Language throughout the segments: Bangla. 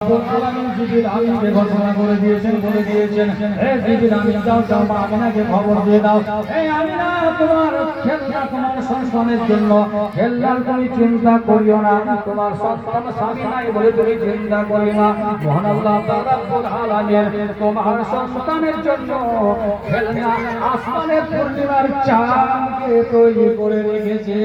জিবরিল আমিনকে ঘোষণা করে দিয়েছেন, বলে দিয়েছেন, হে জিবরিল আমিন যাও যাও মা আমিনাকে খবর দিয়ে দাও, হে আমিনা তোমার খেলনা তোমার সন্তানের জন্য খেলনার তুমি চিন্তা করিও না, তোমার সন্তান স্বামী নাই বলে তুমি চিন্তা করিও না। মহান আল্লাহ তাআলা রব্বুল আলামিন তোমার সন্তানের জন্য খেলনা আসমানের পূর্ণিমার চাঁদকে তৈরি করে রেখেছে।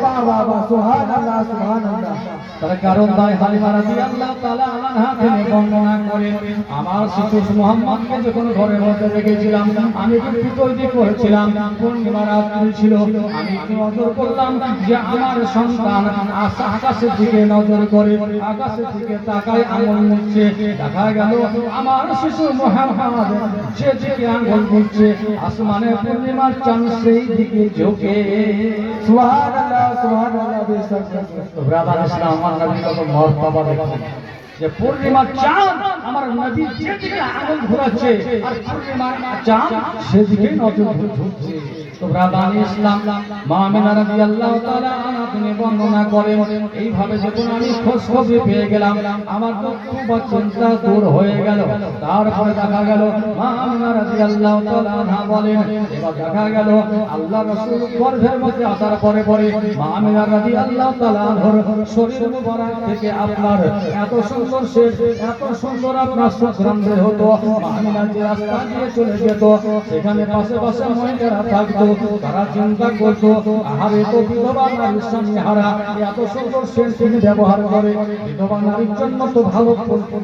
বাবা বাবা সুবহানাল্লাহ সুবহানাল্লাহ। তার কারণ তাই হালিমা রাদিয়াল্লাহু তাআলা আনহা তিনি বর্ণনা করেন, আমার শিশু মুহাম্মদকে যখন ঘরের মধ্যে রেখেছিলাম আমি কিন্তু তৈরি করেছিলাম, পূর্ণিমা রাত্রি ছিল, আমি নজর করলাম যে আমার সন্তান আকাশের দিকে নজর করে, আকাশের দিকে তাকায় আঙুল মুছছে, দেখা গেল আমার শিশু মুহাম্মদ যেদিকে আঙুল মুছছে আসমানের পূর্ণিমার চাঁদ সেই দিকে ঝুঁকে। সুবহানাল্লাহ সুবহানাল্লাহ। ব্রাদার ইসলাম আমার নবী কত মর্তবা দেখেন যে পূর্ণিমার চাঁদ আমার নবী যেদিকে আঙুল ঘোরাচ্ছে আর পূর্ণিমার চাঁদ সেদিকে নজর ঝুঁকছে। তো ব্রাদার ইসলাম মা আমিনা রাদিয়াল্লাহু তাআলা আনহা তিনি বর্ণনা করেন, এইভাবে যখন আমি খোঁজখবর পেয়ে গেলাম আমার দুঃখ বা চিন্তা দূর হয়ে গেল। তারপরে দেখা গেল মা আমিনা রাদিয়াল্লাহু তাআলা আনহা বলেন, এবার দেখা গেল আল্লাহ রাসূল গর্ভের মধ্যে আসার পরে পরে মা আমিনা রাদিয়াল্লাহু তাআলা আনহার শরীর মুবারক থেকে আপনার এত সুন্দর সেট, এত সুন্দর আপনার সুগন্ধ হতো। মা আমিনা যে রাস্তা দিয়ে চলে যেত সেখানে পাশে পাশে মহিলারা থাকতো, তারা চিন্তা করতো আরে তো বিধবা নারীর স্বামী হারা, এত সুন্দর সেন্ট তিনি ব্যবহার করে, বিধবা নারীর জন্য তো ভালো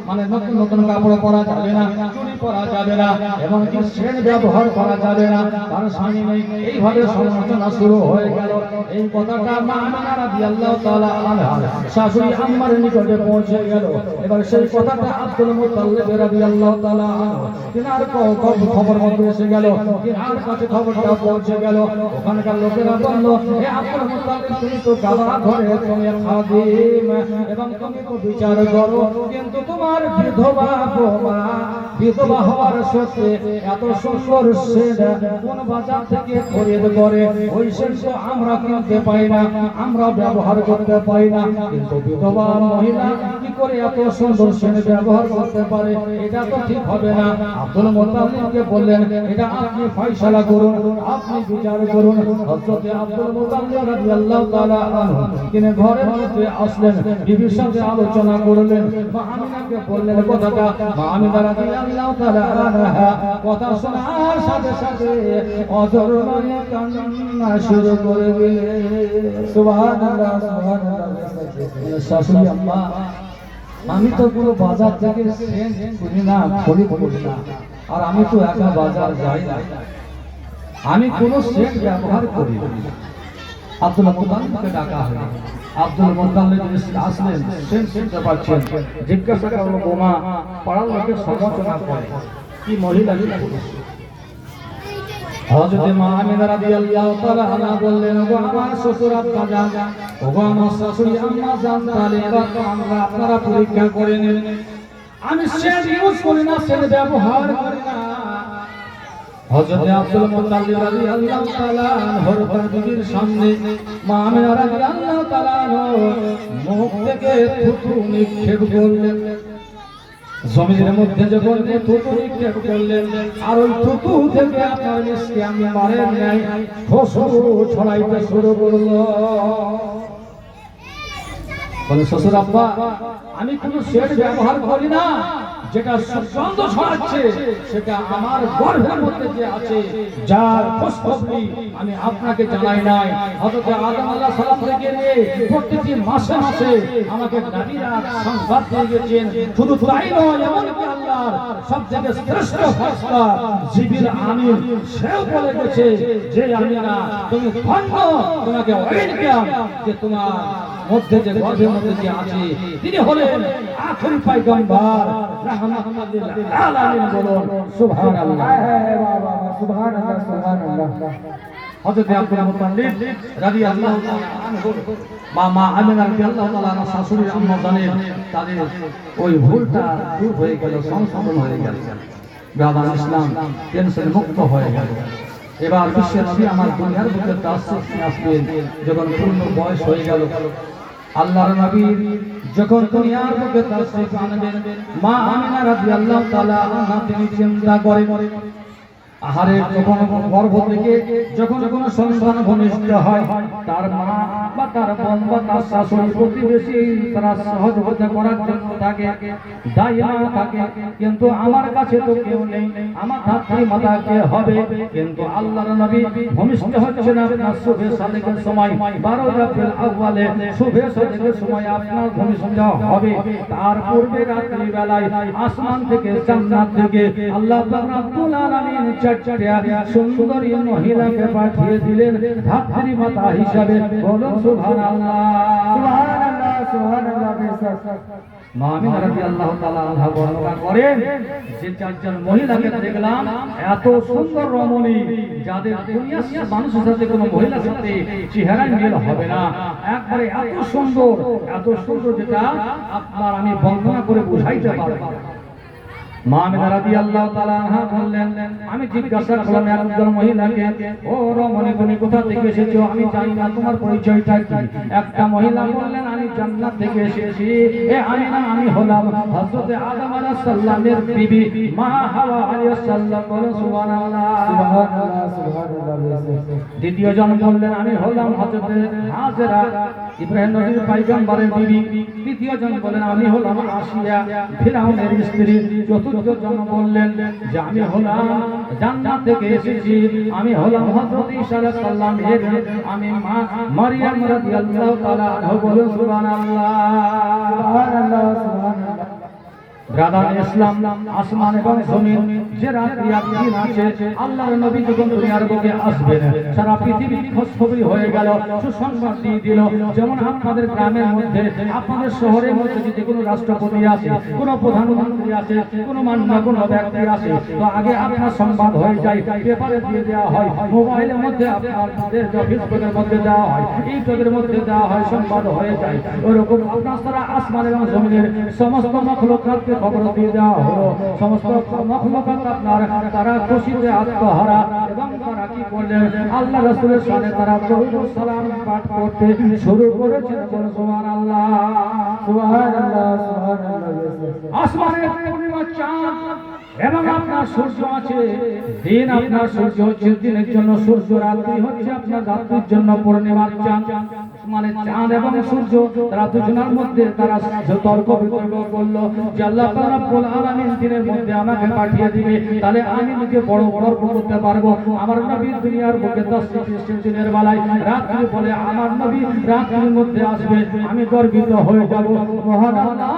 মানে নতুন নতুন কাপড় পরা যাবে না, চুড়ি পরা যাবে না, এবং কি সেন্ট ব্যবহার করা যাবে না, তার স্বামী নেই। এইভাবে সমালোচনা শুরু হয়ে গেল। এই কথাটা মা আমিনা রাদিয়াল্লাহু তাআলা আনহা শাশুড়ি আম্মার নিকটে পৌঁছে গেল। এবার সেই কথাটা আব্দুল মুত্তালিব রাদিয়াল্লাহু তাআলা আনহু তিনার খবর মধ্যে এসে গেল, তিনার কাছে খবরটা পৌঁছে গেল। ওখানকার লোকেরা বলল, হে আব্দুল মুত্তালিব তুমি তো কাবা ঘরে তুমি খাদিম এবং তুমি তো বিচার করো, কিন্তু তোমার বিধবা বৌমা বিধবা হওয়ার সত্ত্বে এত সুন্দর সেট কোন বাজার থেকে খরিদ করে, ওই সেট তো আমরা কিনতে পাই না, আমরা ব্যবহার করতে পাই না, কিন্তু বিধবা মহিলা কি করে এত সুন্দর সেট ব্যবহার করতে পারে, এটা তো ঠিক হবে না। আব্দুল মুত্তালিবকে বললেন, এটা আপনি ফয়সালা করুন, আপনি বিচার করুন। হযরত আব্দুল মুত্তালিব রাদিয়াল্লাহু তাআলা আনহু তিনি ঘরের মধ্যে আসলেন, বিবির সাথে আলোচনা করলেন, মা আমিনাকে বললেন কথাটা। মা আমিনা রাদিয়াল্লাহু তাআলা আনহা কথা শোনার সাথে সাথে অঝর নয়ে কান্না শুরু করে দিলেন। সুবহানাল্লাহ সুবহানাল্লাহ। শাশুড়ি আম্মা, আমি তো পুরো বাজার থেকে সেন্ট কিনি না, খরিদ করি না, আর আমি তো একা বাজার যাই না, আমি কোনো সেন্ট ব্যবহার করি না। আব্দুল মুত্তালিবকে ডাকা হলো। আব্দুল মুত্তালিব আসলেন, সেন্ট শুনতে পাচ্ছেন, জিজ্ঞাসা করলো বোমা পাড়ার লোকে সমালোচনা করে কি মহিলা কি পুরুষ? হযরত মা আমিনা রাদিয়াল্লাহু তাআলা আনহা বললেন, ওগো আমার শ্বশুর আব্বা জান, ওগো আমার শাশুড়ি আম্মা জান, তাহলে এবার তো আমরা আপনারা পরীক্ষা করে নিন, আমি সেন্ট ইউজ করি না, সেন্ট ব্যবহার করি না। হযরত আব্দুল মুত্তালিব রাদিয়াল্লাহু তাআলা আনহুর বিবির সামনে মা আমিনা রাদিয়াল্লাহু তাআলা মুখ থেকে থুতু নিক্ষেপ করলেন, জমিনের মধ্যে যখন থুতু নিক্ষেপ করলেন, আর ওই থুতু থেকে আপনার মিষ্টি আমি মারেন নাই খুশবু ছড়াইতে শুরু করলো। বলে, শ্বশুর আব্বা আমি কোনো সেট ব্যবহার করি না, যেটা সুগন্ধ ছড়াচ্ছে সেটা আমার গর্ভের মধ্যে যে আছে, যার খুশবু আমি আপনাকে জানাই নাই। হযরত আদম আলাইহিস সালাম থেকে নিয়ে প্রত্যেক মাসে মাসে আমাকে নবীরা সংবাদ দিয়ে গেছেন। শুধু তাই নয়, এমনকি আল্লাহর সবথেকে শ্রেষ্ঠ ফেরেশতা জিবরিল আমিন সেও বলে গেছে যে আমিনা তুমি ধন্য, তোমাকে ওয়েলকাম, যে তোমার মধ্যে যে গর্ভের মধ্যে যে আছে তিনি হলেন আখেরি পয়গম্বর রাহমাতুল লিল আলামিন। বলুন সুবহানাল্লাহ। সুবহানাল্লাহ সুবহানাল্লাহ। হযরত আব্দুল মুত্তালিব রাদিয়াল্লাহু তাআলা আনহু মা আমিনা রাদিয়াল্লাহু তাআলা আনহা শাশুড়ি আম্মা জানেন, তাদের ওই ভুলটা দূর হয়ে গেল, সংশোধন হয়ে গেল, ব্রাদার ইসলাম টেনশন মুক্ত হয়ে গেল। এবার বিশ্ব নবী আমার দুনিয়ার বুকে তাসসিস নিয়ে আসবেন, যখন পূর্ণ বয়স হয়ে গেল আল্লাহর নবী যখন দুনিয়ার বুকে তাশরীফ আনবেন, মা আমিনা রাদিয়াল্লাহু তাআলা আনহা তিনি চিন্তা করেন, আহারে যখন গর্ভ থেকে যখন কোনো সন্তান ভূমিষ্ঠ হয়, তার মা বা তার বোন বা তার শাশুড়ি প্রতিবেশী তারা সহযোগিতা করার জন্য থাকে, দায়িমা থাকে, কিন্তু আমার কাছে তো কেউ নেই, আমার ধাত্রী মাতা কে হবে? কিন্তু আল্লাহর নবী ভূমিষ্ঠ হচ্ছেন আপনার শুভে সাদেকের সময়, 12 রাবিউল আউয়ালে শুভে সাদেকের সময় আপনার ভূমিষ্ঠ হবে। তার পূর্বে রাত্রি বেলায় আসমান থেকে জান্নাত থেকে আল্লাহ পাক রব্বুল আলামিন চারটা সুন্দরী মহিলাকে পাঠিয়ে দিলেন ধাত্রী মাতা হিসাবে। বলুন সুবহানাল্লাহ। সুবহানাল্লাহ সুবহানাল্লাহ বেশক। মা আমিনা রাদিয়াল্লাহু তাআলা আনহা বর্ণনা করেন যে চারজন মহিলাকে দেখলাম এত সুন্দর রমণী, যাদের দুনিয়ার মানুষের সাথে কোনো মহিলার সাথে চেহারা মিল হবে না, একবারে এত সুন্দর যেটা আপনার আমি বর্ণনা করে বুঝাইতে পারবো না। মা আমিনা রাদিয়াল্লাহু তাআলা আনহা বললেন, আমি জিজ্ঞাসা করলাম একজন মহিলাকে, ও রমণী তুমি কোথা থেকে এসেছো? আমি জানি না তোমার পরিচয়টা কি। একটা মহিলা বললেন, আমি জান্নাত থেকে এসেছি। এ আমিনা, আমি হলাম হযরত আদম আলাইহিস সালামের বিবি মা হাওয়া আলাইহিস সালাম। বলো সুবহানাল্লাহ। সুবহানাল্লাহ সুবহানাল্লাহ বেশক। দ্বিতীয় জন বললেন, আমি হলাম হযরত হাজেরা ইব্রাহিম নবীর পয়গম্বরের বিবি। তৃতীয় জন বললেন, আমি হলাম আসিয়া ফিরআউনের স্ত্রী। চতুর্থ জন বললেন যে আমি হলাম জান্নাত থেকে এসেছি, আমি হলাম হযরত ঈসা আলাইহিস সালামের আমি মা মারইয়াম রাদিয়াল্লাহু তাআলা আনহা। বলো সুবহানাল্লাহ। সুবহানাল্লাহ সুবহানাল্লাহ। ব্রাদার ইসলাম, আসমান এবং জমিন যে রাত্রি আর দিন আছে, আল্লাহর নবী যখন দুনিয়ার বুকে আসবেন, সারা পৃথিবী খোঁজখবরি হয়ে গেল, সুসংবাদ দিয়ে দিল। যেমন আপনাদের গ্রামের মধ্যে, আপনাদের শহরের মধ্যে যদি কোনো রাষ্ট্রপতি আছে, কোনো প্রধানমন্ত্রী আছে, কোনো মান্যগণ্য ব্যক্তি আছে, তো আগে আপনার সংবাদ হয়ে যায়, পেপারে দিয়ে দেওয়া হয়, মোবাইলের মধ্যে আপনাদের ফেসবুকের মধ্যে দেওয়া হয়, ইউটিউবের মধ্যে দেওয়া হয়, সংবাদ হয়ে যায়। ওরকম আপনার সারা আসমান এবং জমিনের সমস্ত মাখলুকাতকে খবর দিয়ে দেওয়া হলো। সমস্ত মাখলুকাত আপনার তারা খুশিতে আত্মহারা, এবং তারা কি করলেন? আল্লাহ রাসূলের শানে তারা দরুদ ও সালাম পাঠ করতে শুরু করেছেন। বলে সুবহানাল্লাহ। সুবহানাল্লাহ সুবহানাল্লাহ বেশক। আসমানের পূর্ণিমা চাঁদ এবং আপনার সূর্য আছে। দিন আপনার সূর্য হচ্ছে দিনের জন্য সূর্য, রাত্রি হচ্ছে আপনার রাত্রির জন্য পূর্ণিমার চাঁদ। আসমানের চাঁদ এবং সূর্য তারা দুজনের মধ্যে তারা তর্ক বিতর্ক করলো যে আল্লাহ পাক রব্বুল আলামিন দিনের মধ্যে আমাকে পাঠিয়ে দিবে, তাহলে আমি নিজে বড় গর্ব করতে পারবো। আমার নবী দুনিয়ার বুকে তাশরীফ এসেছেন দিনের বেলায়, রাত্রি বলে আমার নবী রাত্রির মধ্যে আসবে, আমি গর্বিত হয়ে যাব। মহান আল্লাহ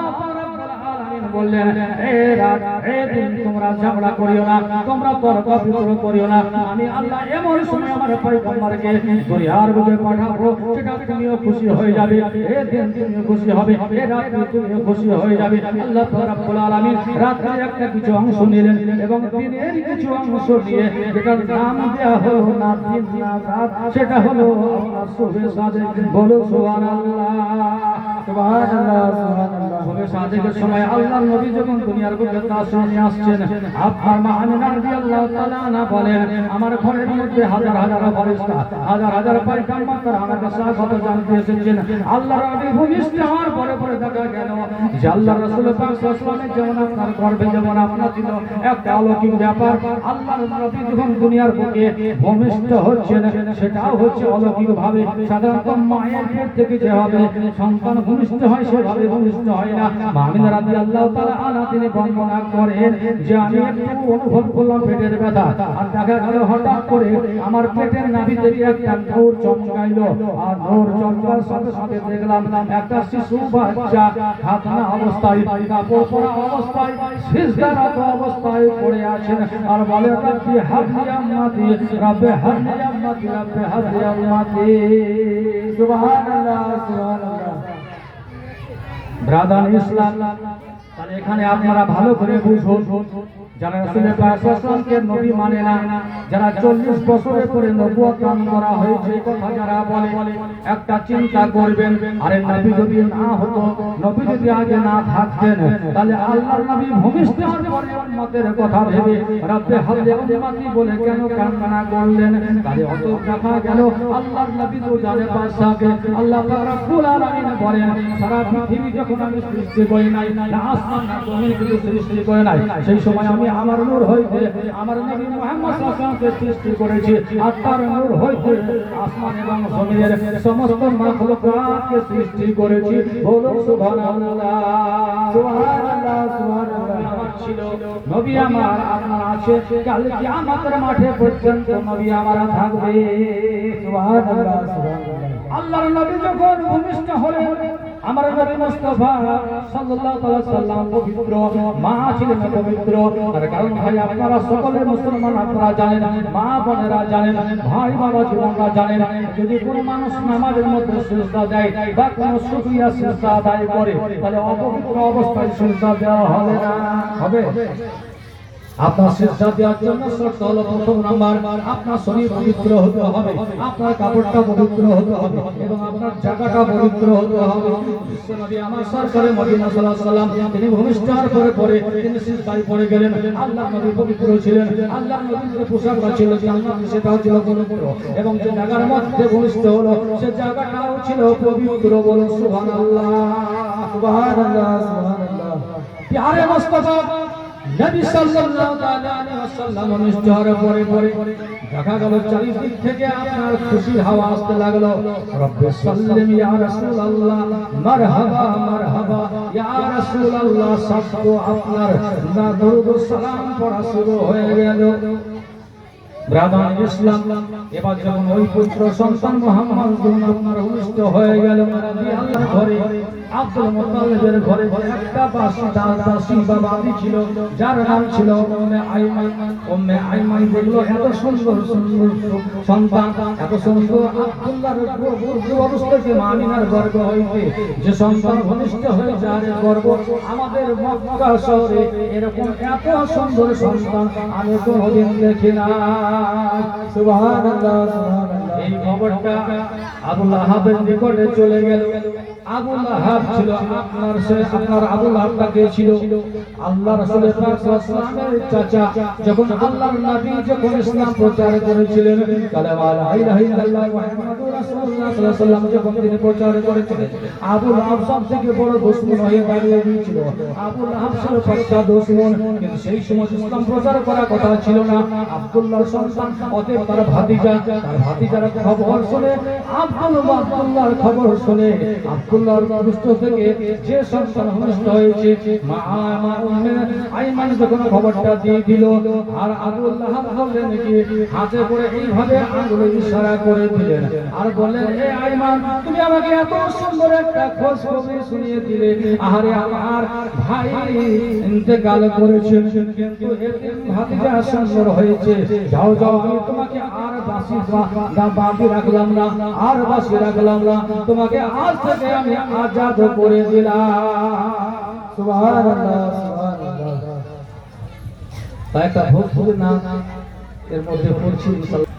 বললেন, এ রাত এ দিন তোমরা ঝগড়া করিও না, তোমরা তর্ক বিতর্ক করিও না। আমি আল্লাহ এমন সময় আমার পয়গম্বরকে দুনিয়ার বুকে পাঠাবো, সেটা তুমিও খুশি হয়ে যাবে। এ দিন তুমিও খুশি হবে, এ রাত তুমিও খুশি হয়ে যাবে। আল্লাহ রাব্বুল আলামিন রাতের একটা কিছু অংশ নিলেন এবং দিনের কিছু অংশ নিয়ে যেটার নাম দেয়া হলো না দিন না রাত, সেটা হলো আপনার শুভে সাদেক। বলো সুবহানাল্লাহ। সুবহানাল্লাহ সুবহানাল্লাহ। শুভে সাদেকের সময় আল্লাহর নবী যখন দুনিয়ার বুকে তাশরীফ নিয়ে আসছেন, আপনার মা আমিনা রাদিয়াল্লাহু তাআলা আনহা বলেন, আমার ঘরের মধ্যে হাজার হাজার ফেরেশতা, হাজার হাজার পয়গম্বর তারা আমাকে স্বাগত জানাতে এসেছেন। আল্লাহর নবী ভূমিষ্ঠ হওয়ার পরে পরে দেখা গেল যে আল্লাহর রাসূল পাক সাল্লাল্লাহু আলাইহি যেমন আপনার গর্ভে যেমন আপনার ছিল একটা অলৌকিক ব্যাপার, আল্লাহর নবী যখন দুনিয়ার বুকে ভূমিষ্ঠ হচ্ছেন সেটাও হচ্ছে অলৌকিক ভাবে। সাধারণত মায়ের পেট থেকে যেভাবে সন্তান ভূমিষ্ঠ হয় সেভাবে ভূমিষ্ঠ হয় না। মা আমিনা রাদিয়াল্লাহু তাআলা আনহা তিনি বর্ণনা করেন যে আমি একটু অনুভব করলাম পেটের ব্যথা, আর দেখা গেল হঠাৎ করে আমার পেটের নাভি থেকে একটা নূর চমকাইলো, আর নূর চমকার সাথে সাথে দেখলাম একটা শিশু বাচ্চা খাতনা অবস্থায়, কাপড় পরা অবস্থায়, সিজদারত অবস্থায় পড়ে আছেন আর বলে, রব্বি হাবলি আম্মাতি, রব্বি হাবলি আম্মাতি, রব্বি হাবলি আম্মাতি। সুবহানাল্লাহ সুবহানাল্লাহ। ব্রাদার ইসলাম, তাহলে এখানে আপনারা ভালো করে বুঝুন, যারা রাসূলের পাক সাল্লাল্লাহু আলাইহি ওয়াসাল্লামকে নবী মানে না, যারা 40 বছরের পরে নবুয়ত দান করা হয়েছে এই কথা যারা বলে, একটা চিন্তা করবেন, আরে নবী যদি না হতো, নবী যদি আগে না থাকতেন, তাহলে আল্লাহর নবী ভূমিষ্ঠ হওয়ার পরে উম্মতের কথা ভেবে রব্বে হাবলি উম্মতি বলে কেন কান্না করলেন? তাহলে অত দেখা গেল আল্লাহর নবী তো জানে পাশাকে আল্লাহ পাক রব্বুল আলামিন বলেন, সারা পৃথিবী যখন আমি সৃষ্টি করি নাই, না আসমান না জমিন কিছু সৃষ্টি করে নাই, সেই সময় আমি আমার নূর হইতে আমার নবী মুহাম্মদ সাল্লাল্লাহু আলাইহি ওয়াসাল্লামকে সৃষ্টি করেছি, আর তার নূর হইতে আসমান এবং জমিনের সমস্ত মাখলুকাতকে সৃষ্টি করেছি। বলো সুবহানাল্লাহ, সুবহানাল্লাহ, সুবহানাল্লাহ। আমার ছিল নবী আমার আপনার আছে, কাল কিয়ামতের মাঠে পর্যন্ত নবী আমার থাকবে। সুবহানাল্লাহ, সুবহানাল্লাহ। আল্লাহর নবী যখন ভূমিষ্ঠ হলেন, আমার নবী মুস্তাফা সাল্লাল্লাহু আলাইহি সাল্লাম পবিত্র, মা ছিলেন পবিত্র। তার কারণ ভাই আপনারা সকলে মুসলমান, আপনারা জানেন, মা বোনেরা জানেন, ভাই বাবা জীবনরা জানেন, যদি কোনো মানুষ নামাজের মধ্যে সিজদা দেয় বা কোনো সুফিয়া সিজদা আদায় করে, তাহলে অপবিত্র অবস্থায় সিজদা দেওয়া হবে না? হবে? আপনার সিজদা দেওয়ার জন্য শর্ত হলো, প্রথম নাম্বার আপনার শরীর পবিত্র হতে হবে, আপনার কাপড়টা পবিত্র হতে হবে এবং আপনার জায়গাটা পবিত্র হতে হবে। বিশ্বনবী আমার সরকারে মদিনা সাল্লাল্লাহু আলাইহি ওয়াসাল্লাম তিনি ভূমিষ্ঠ হওয়ার পরে তিনি সিজদায় পড়ে গেলেন। আল্লাহর নবী পবিত্র ছিলেন, আল্লাহর নবীর যে পোশাকটা ছিল সেটাও ছিল পবিত্র, এবং যে জায়গার মধ্যে ভূমিষ্ঠ হলো সে জায়গাটাও ছিল পবিত্র। বলুন সুবহানাল্লাহ, সুবহানাল্লাহ, সুবহানাল্লাহ। প্যারে মুস্তাফা নবী সাল্লাল্লাহু আলাইহি ওয়াসাল্লাম ভূমিষ্ঠ হওয়ার পরে দেখা গেল চারিদিক থেকে আপনার খুশির হাওয়া আসতে লাগলো। রব্বে সাল্লিম ইয়া রাসূলুল্লাহ, মারহাবা মারহাবা ইয়া রাসূলুল্লাহ, সব আপনার দরুদ ও সালাম পড়া শুরু হয়ে গেল। ব্রাদান ইসলাম, এবার যখন ওই পুত্র সন্তান মুহাম্মদ আপনার ভূমিষ্ঠ হয়ে গেল, আল্লাহর ঘরে আব্দুল মুত্তালিবের ঘরে একটা দাসী বা বাঁদী ছিল, যার নাম ছিল উম্মে আইমান। উম্মে আইমান দেখলো এত সুন্দর সুন্দর সন্তান, এত সুন্দর আব্দুল্লাহর অবস্থাকে মামিনার গর্ভ হইতে যে সন্তান ভূমিষ্ঠ হয়ে যার গর্ভ, আমাদের মক্কা শহরে এরকম এত সুন্দর সন্তান আমি কোনোদিন দেখি না। সুবহানাল্লাহ, সুবহানাল্লাহ। এই খবরটা আবু লাহাবের নিকটে চলে গেল। আবু লাহাব ছিল আপনার আবু লাহাবটা কে ছিল? আল্লাহ রাসূলের পাক সাল্লাল্লাহু আলাইহি ওয়াসাল্লামের চাচা। যখন আল্লাহর নবী যখন ইসলাম প্রচার করেছিলেন, কালেমা লা ইলাহা ইল্লাল্লাহ মুহাম্মাদুর রাসূলুল্লাহ সাল্লাল্লাহু আলাইহি ওয়াসাল্লাম যখন তিনি প্রচার করেছিলেন, আবু লাহাব সবথেকে বড় দুশমন হয়ে দাঁড়িয়ে গিয়েছিল। আবু লাহাব ছিল পাক্কা দুশমন, কিন্তু সেই সময় ইসলাম প্রচার করার কথা ছিল না। আব্দুল্লাহর সন্তান, অতএব তার ভাতিজার খবর শুনে আব্দুল্লাহর খবর শুনে আব্দুল্লাহর পৃষ্ঠ থেকে যে সন্তান ভূমিষ্ঠ হয়েছে, মা উম্মে আইমান যখন খবরটা দিয়ে দিল, আর আব্দুল্লাহ বললেন কি হাতে করে এইভাবে আঙ্গুলে ইশারা করে দিলেন আর বললেন, এ আইমান, তুমি আমাকে এত সুন্দর একটা খবর শুনিয়ে দিলে, আরে আমার ভাই ইন্তেকাল করেছেন, কিন্তু এতিম ভাতিজা সুন্দর হয়েছে, যাও যাও, আমি তোমাকে আর বাকি রাখলাম না, আর বাসি রাখলাম না, তোমাকে আজ থেকে আমি আজাদ করে দিলাম। সুবহানাল্লাহ, সুবহানাল্লাহ। তাই একটা ভোজপুরি না এর মধ্যে পড়ছি,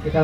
এটা